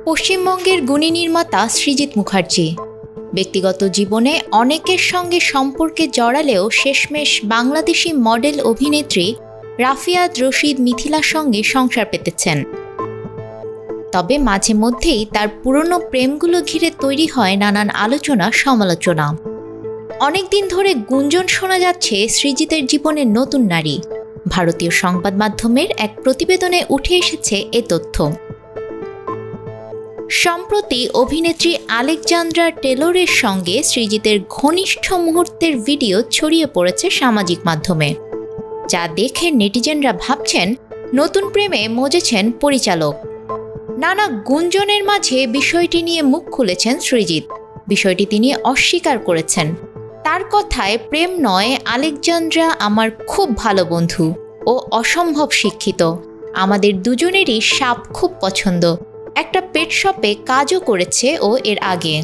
পশ্চিমবঙ্গের গুণী নির্মাতা সৃজিত মুখার্জি ব্যক্তিগত জীবনে অনেকের সঙ্গে সম্পর্কে জড়ালেও শেষমেশ বাংলাদেশি মডেল অভিনেত্রী রাফিয়াত রশিদ মিথিলার সঙ্গে সংসার পেতেছেন। তবে মাঝে মধ্যেই তার পুরনো প্রেমগুলো ঘিরে তৈরি হয় নানান আলোচনা সমালোচনা। অনেকদিন ধরে গুঞ্জন শোনা যাচ্ছে সৃজিতের জীবনে নতুন নারী। ভারতীয় সংবাদ মাধ্যমের এক প্রতিবেদনে উঠে এসেছে এ তথ্য। সম্প্রতি অভিনেত্রী আলেকজান্দ্রা টেলরের সঙ্গে সৃজিতের ঘনিষ্ঠ মুহূর্তের ভিডিও ছড়িয়ে পড়েছে সামাজিক মাধ্যমে, যা দেখে নেটিজেনরা ভাবছেন নতুন প্রেমে মজেছেন পরিচালক। নানা গুঞ্জনের মাঝে বিষয়টি নিয়ে মুখ খুলেছেন সৃজিত। বিষয়টি তিনি অস্বীকার করেছেন। তার কথায়, প্রেম নয়, আলেকজান্দ্রা আমার খুব ভালো বন্ধু ও অসম্ভব শিক্ষিত। আমাদের দুজনেরই সাপ খুব পছন্দ। একটা পেট শপে কাজও করেছে ও এর আগে।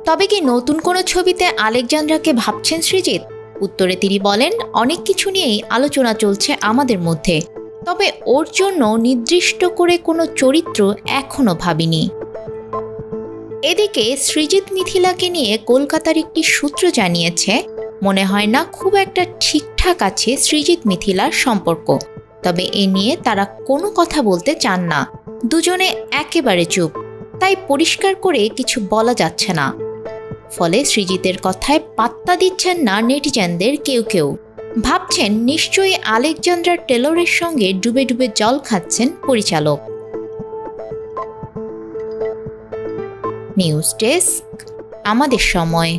তবে কি নতুন কোনো ছবিতে আলেকজান্দ্রাকে ভাবছেন সৃজিত? উত্তরে তিনি বলেন, অনেক কিছু নিয়েই আলোচনা চলছে আমাদের মধ্যে, তবে ওর জন্য নির্দিষ্ট করে কোনো চরিত্র এখনো ভাবিনি। এদিকে সৃজিত মিথিলাকে নিয়ে কলকাতার একটি সূত্র জানিয়েছে, মনে হয় না খুব একটা ঠিকঠাক আছে সৃজিত মিথিলার সম্পর্ক। তবে এ নিয়ে তারা কোনো কথা বলতে চান না। দুজনে একেবারে চুপ, তাই পরিষ্কার করে কিছু বলা যাচ্ছে না। ফলে সৃজিতের কথায় পাত্তা দিচ্ছেন না নেটিজেনদের কেউ কেউ। ভাবছেন নিশ্চয়ই আলেকজান্দ্রা টেলরের সঙ্গে ডুবে ডুবে জল খাচ্ছেন পরিচালক। নিউজ ডেস্ক, আমাদের সময়।